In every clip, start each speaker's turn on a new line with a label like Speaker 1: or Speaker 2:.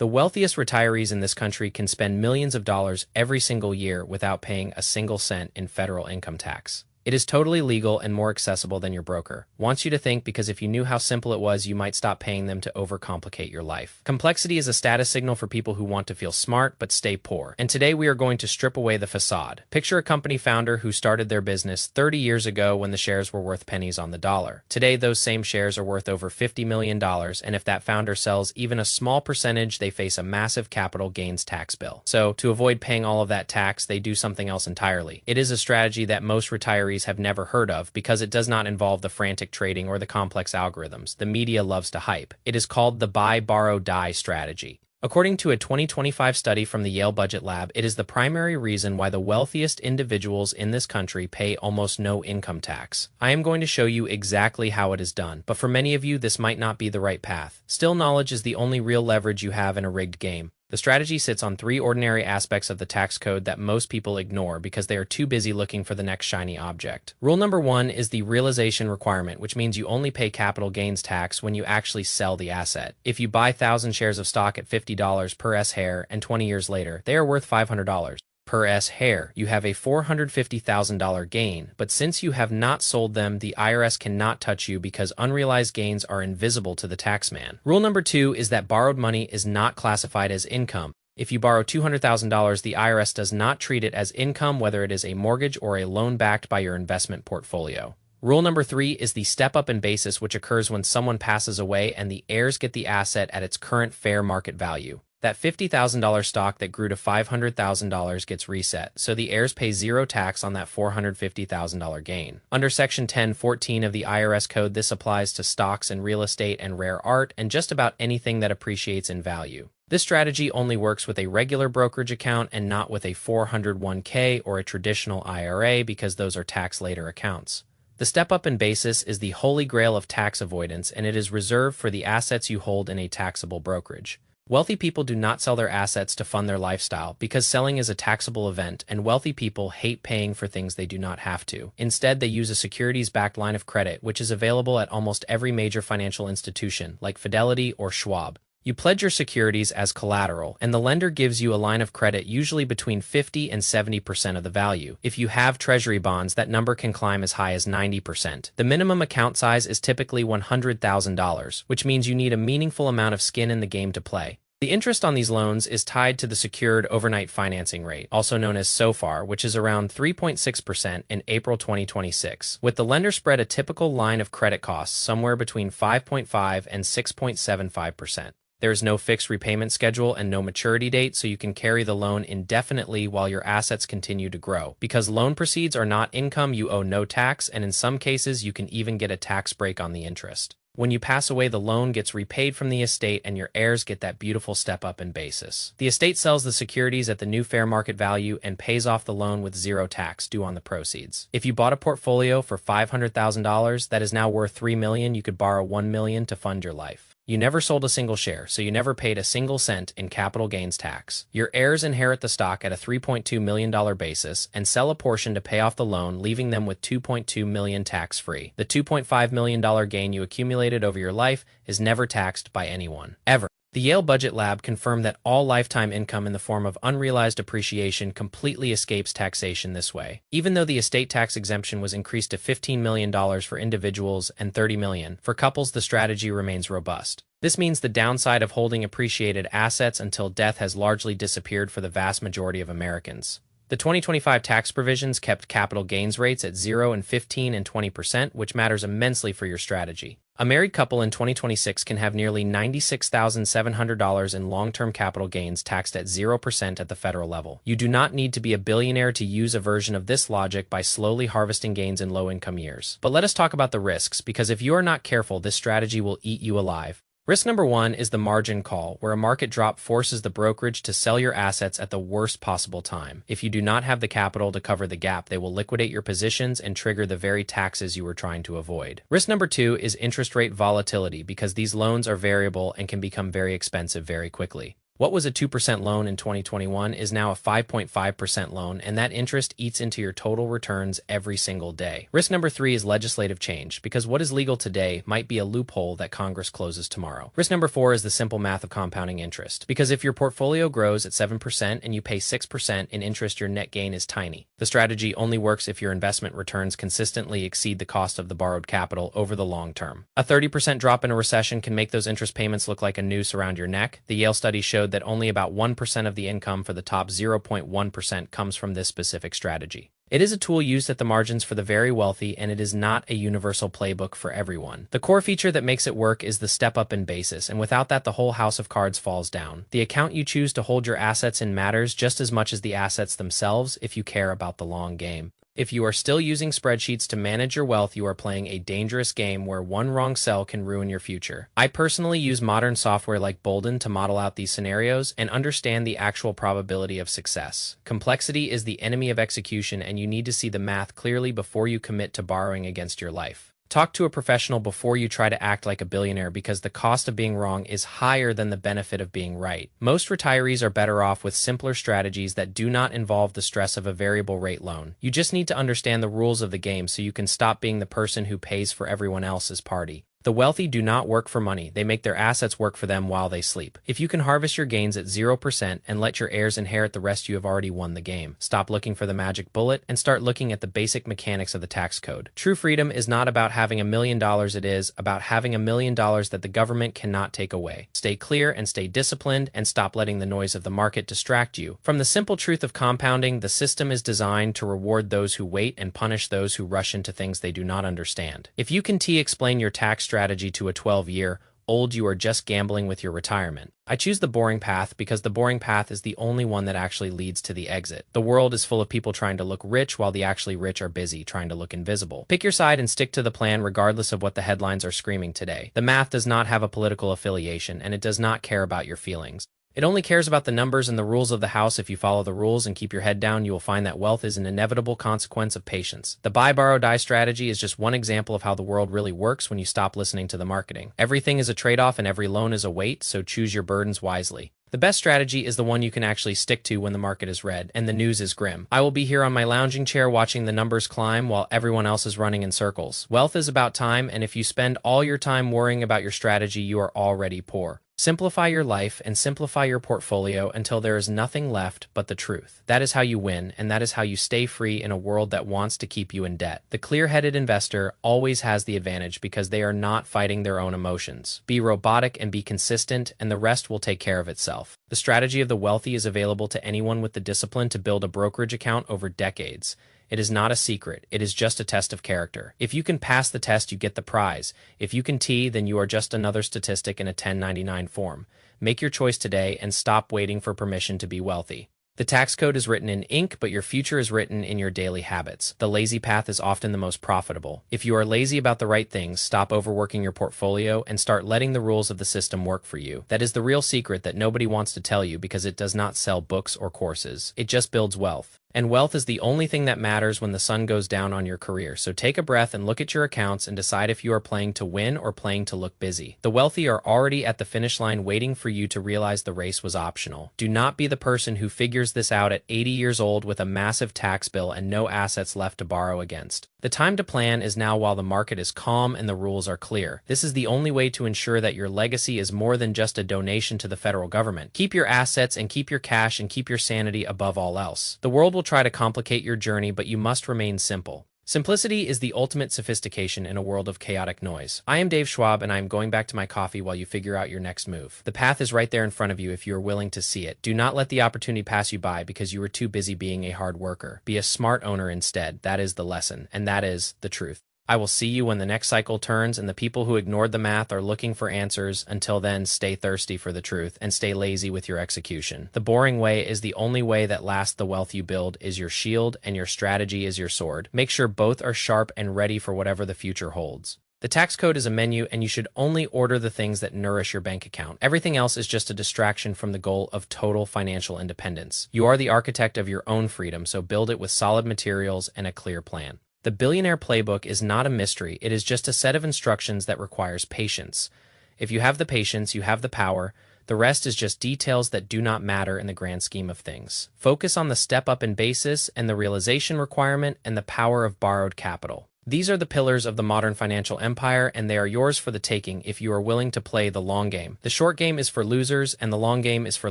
Speaker 1: The wealthiest retirees in this country can spend millions of dollars every single year without paying a single cent in federal income tax. It is totally legal and more accessible than your broker wants you to think, because if you knew how simple it was, you might stop paying them to overcomplicate your life. Complexity is a status signal for people who want to feel smart but stay poor. And today we are going to strip away the facade. Picture a company founder who started their business 30 years ago when the shares were worth pennies on the dollar. Today, those same shares are worth over $50 million, and if that founder sells even a small percentage, they face a massive capital gains tax bill. So, to avoid paying all of that tax, they do something else entirely. It is a strategy that most retirees have never heard of because it does not involve the frantic trading or the complex algorithms the media loves to hype. It is called the buy, borrow, die strategy. According to a 2025 study from the Yale Budget Lab, it is the primary reason why the wealthiest individuals in this country pay almost no income tax. I am going to show you exactly how it is done, but for many of you, this might not be the right path. Still, knowledge is the only real leverage you have in a rigged game. The strategy sits on three ordinary aspects of the tax code that most people ignore because they are too busy looking for the next shiny object. Rule number one is the realization requirement, which means you only pay capital gains tax when you actually sell the asset. If you buy 1,000 shares of stock at $50 per S-share and 20 years later, they are worth $500 per S-share, you have a $450,000 gain, but since you have not sold them, the IRS cannot touch you because unrealized gains are invisible to the taxman. Rule number two is that borrowed money is not classified as income. If you borrow $200,000, the IRS does not treat it as income, whether it is a mortgage or a loan backed by your investment portfolio. Rule number three is the step-up in basis, which occurs when someone passes away and the heirs get the asset at its current fair market value. That $50,000 stock that grew to $500,000 gets reset, so the heirs pay zero tax on that $450,000 gain. Under Section 1014 of the IRS Code, this applies to stocks and real estate and rare art and just about anything that appreciates in value. This strategy only works with a regular brokerage account and not with a 401k or a traditional IRA because those are tax-later accounts. The step-up in basis is the holy grail of tax avoidance, and it is reserved for the assets you hold in a taxable brokerage. Wealthy people do not sell their assets to fund their lifestyle because selling is a taxable event, and wealthy people hate paying for things they do not have to. Instead, they use a securities-backed line of credit, which is available at almost every major financial institution, like Fidelity or Schwab. You pledge your securities as collateral, and the lender gives you a line of credit usually between 50 and 70% of the value. If you have treasury bonds, that number can climb as high as 90%. The minimum account size is typically $100,000, which means you need a meaningful amount of skin in the game to play. The interest on these loans is tied to the Secured Overnight Financing Rate, also known as SOFR, which is around 3.6% in April 2026, with the lender spread a typical line of credit costs somewhere between 5.5 and 6.75%. There is no fixed repayment schedule and no maturity date, so you can carry the loan indefinitely while your assets continue to grow. Because loan proceeds are not income, you owe no tax, and in some cases, you can even get a tax break on the interest. When you pass away, the loan gets repaid from the estate and your heirs get that beautiful step up in basis. The estate sells the securities at the new fair market value and pays off the loan with zero tax due on the proceeds. If you bought a portfolio for $500,000 that is now worth $3 million, you could borrow $1 million to fund your life. You never sold a single share, so you never paid a single cent in capital gains tax. Your heirs inherit the stock at a $3.2 million basis and sell a portion to pay off the loan, leaving them with $2.2 million tax-free. The $2.5 million gain you accumulated over your life is never taxed by anyone, ever. The Yale Budget Lab confirmed that all lifetime income in the form of unrealized appreciation completely escapes taxation this way. Even though the estate tax exemption was increased to $15 million for individuals and $30 million for couples, the strategy remains robust. This means the downside of holding appreciated assets until death has largely disappeared for the vast majority of Americans. The 2025 tax provisions kept capital gains rates at 0 and 15 and 20%, which matters immensely for your strategy. A married couple in 2026 can have nearly $96,700 in long-term capital gains taxed at 0% at the federal level. You do not need to be a billionaire to use a version of this logic by slowly harvesting gains in low-income years. But let us talk about the risks, because if you are not careful, this strategy will eat you alive. Risk number one is the margin call, where a market drop forces the brokerage to sell your assets at the worst possible time. If you do not have the capital to cover the gap, they will liquidate your positions and trigger the very taxes you were trying to avoid. Risk number two is interest rate volatility, because these loans are variable and can become very expensive very quickly. What was a 2% loan in 2021 is now a 5.5% loan, and that interest eats into your total returns every single day. Risk number 3 is legislative change, because what is legal today might be a loophole that Congress closes tomorrow. Risk number 4 is the simple math of compounding interest, because if your portfolio grows at 7% and you pay 6% in interest, your net gain is tiny. The strategy only works if your investment returns consistently exceed the cost of the borrowed capital over the long term. A 30% drop in a recession can make those interest payments look like a noose around your neck. The Yale study showed that only about 1% of the income for the top 0.1% comes from this specific strategy. It is a tool used at the margins for the very wealthy, and it is not a universal playbook for everyone. The core feature that makes it work is the step up in basis, and without that, the whole house of cards falls down. The account you choose to hold your assets in matters just as much as the assets themselves if you care about the long game. If you are still using spreadsheets to manage your wealth, you are playing a dangerous game where one wrong cell can ruin your future. I personally use modern software like Bolden to model out these scenarios and understand the actual probability of success. Complexity is the enemy of execution, and you need to see the math clearly before you commit to borrowing against your life. Talk to a professional before you try to act like a billionaire, because the cost of being wrong is higher than the benefit of being right. Most retirees are better off with simpler strategies that do not involve the stress of a variable rate loan. You just need to understand the rules of the game so you can stop being the person who pays for everyone else's party. The wealthy do not work for money. They make their assets work for them while they sleep. If you can harvest your gains at 0% and let your heirs inherit the rest, you have already won the game. Stop looking for the magic bullet and start looking at the basic mechanics of the tax code. True freedom is not about having $1 million. It is about having $1 million that the government cannot take away. Stay clear and stay disciplined, and stop letting the noise of the market distract you from the simple truth of compounding. The system is designed to reward those who wait and punish those who rush into things they do not understand. If you can explain your tax strategy to a 12-year-old, you are just gambling with your retirement. I choose the boring path because the boring path is the only one that actually leads to the exit. The world is full of people trying to look rich while the actually rich are busy trying to look invisible. Pick your side and stick to the plan regardless of what the headlines are screaming today. The math does not have a political affiliation, and it does not care about your feelings. It only cares about the numbers and the rules of the house. If you follow the rules and keep your head down, you will find that wealth is an inevitable consequence of patience. The buy, borrow, die strategy is just one example of how the world really works when you stop listening to the marketing. Everything is a trade-off and every loan is a weight, so choose your burdens wisely. The best strategy is the one you can actually stick to when the market is red and the news is grim. I will be here on my lounging chair watching the numbers climb while everyone else is running in circles. Wealth is about time, and if you spend all your time worrying about your strategy, you are already poor. Simplify your life and simplify your portfolio until there is nothing left but the truth. That is how you win, and that is how you stay free in a world that wants to keep you in debt. The clear-headed investor always has the advantage because they are not fighting their own emotions. Be robotic and be consistent, and the rest will take care of itself. The strategy of the wealthy is available to anyone with the discipline to build a brokerage account over decades. It is not a secret. It is just a test of character. If you can pass the test, you get the prize. If you can then you are just another statistic in a 1099 form. Make your choice today and stop waiting for permission to be wealthy. The tax code is written in ink, but your future is written in your daily habits. The lazy path is often the most profitable. If you are lazy about the right things, stop overworking your portfolio and start letting the rules of the system work for you. That is the real secret that nobody wants to tell you because it does not sell books or courses. It just builds wealth. And wealth is the only thing that matters when the sun goes down on your career. So take a breath and look at your accounts and decide if you are playing to win or playing to look busy. The wealthy are already at the finish line waiting for you to realize the race was optional. Do not be the person who figures this out at 80 years old with a massive tax bill and no assets left to borrow against. The time to plan is now while the market is calm and the rules are clear. This is the only way to ensure that your legacy is more than just a donation to the federal government. Keep your assets and keep your cash and keep your sanity above all else. The world will try to complicate your journey, but you must remain simple. Simplicity is the ultimate sophistication in a world of chaotic noise. I am Dave Schwab, and I am going back to my coffee while you figure out your next move. The path is right there in front of you if you are willing to see it. Do not let the opportunity pass you by because you were too busy being a hard worker. Be a smart owner instead. That is the lesson, and that is the truth. I will see you when the next cycle turns and the people who ignored the math are looking for answers. Until then, stay thirsty for the truth and stay lazy with your execution. The boring way is the only way that lasts. The wealth you build is your shield and your strategy is your sword. Make sure both are sharp and ready for whatever the future holds. The tax code is a menu, and you should only order the things that nourish your bank account. Everything else is just a distraction from the goal of total financial independence. You are the architect of your own freedom, so build it with solid materials and a clear plan. The Billionaire Playbook is not a mystery. It is just a set of instructions that requires patience. If you have the patience, you have the power. The rest is just details that do not matter in the grand scheme of things. Focus on the step up in basis and the realization requirement and the power of borrowed capital. These are the pillars of the modern financial empire, and they are yours for the taking if you are willing to play the long game. The short game is for losers, and the long game is for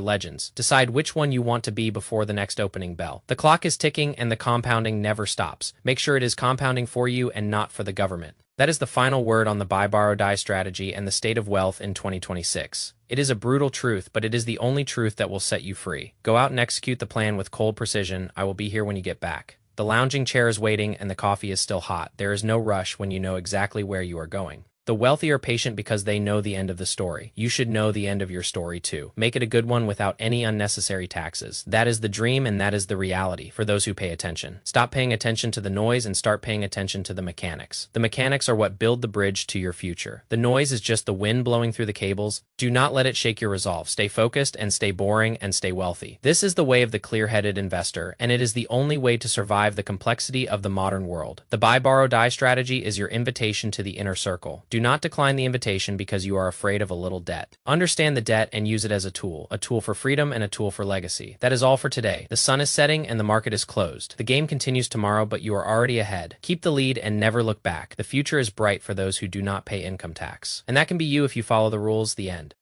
Speaker 1: legends. Decide which one you want to be before the next opening bell. The clock is ticking, and the compounding never stops. Make sure it is compounding for you and not for the government. That is the final word on the buy, borrow, die strategy and the state of wealth in 2026. It is a brutal truth, but it is the only truth that will set you free. Go out and execute the plan with cold precision. I will be here when you get back. The lounging chair is waiting and the coffee is still hot. There is no rush when you know exactly where you are going. The wealthy are patient because they know the end of the story. You should know the end of your story too. Make it a good one without any unnecessary taxes. That is the dream and that is the reality for those who pay attention. Stop paying attention to the noise and start paying attention to the mechanics. The mechanics are what build the bridge to your future. The noise is just the wind blowing through the cables. Do not let it shake your resolve. Stay focused and stay boring and stay wealthy. This is the way of the clear-headed investor, and it is the only way to survive the complexity of the modern world. The buy, borrow, die strategy is your invitation to the inner circle. Do not decline the invitation because you are afraid of a little debt. Understand the debt and use it as a tool for freedom and a tool for legacy. That is all for today. The sun is setting and the market is closed. The game continues tomorrow, but you are already ahead. Keep the lead and never look back. The future is bright for those who do not pay income tax. And that can be you if you follow the rules. The end.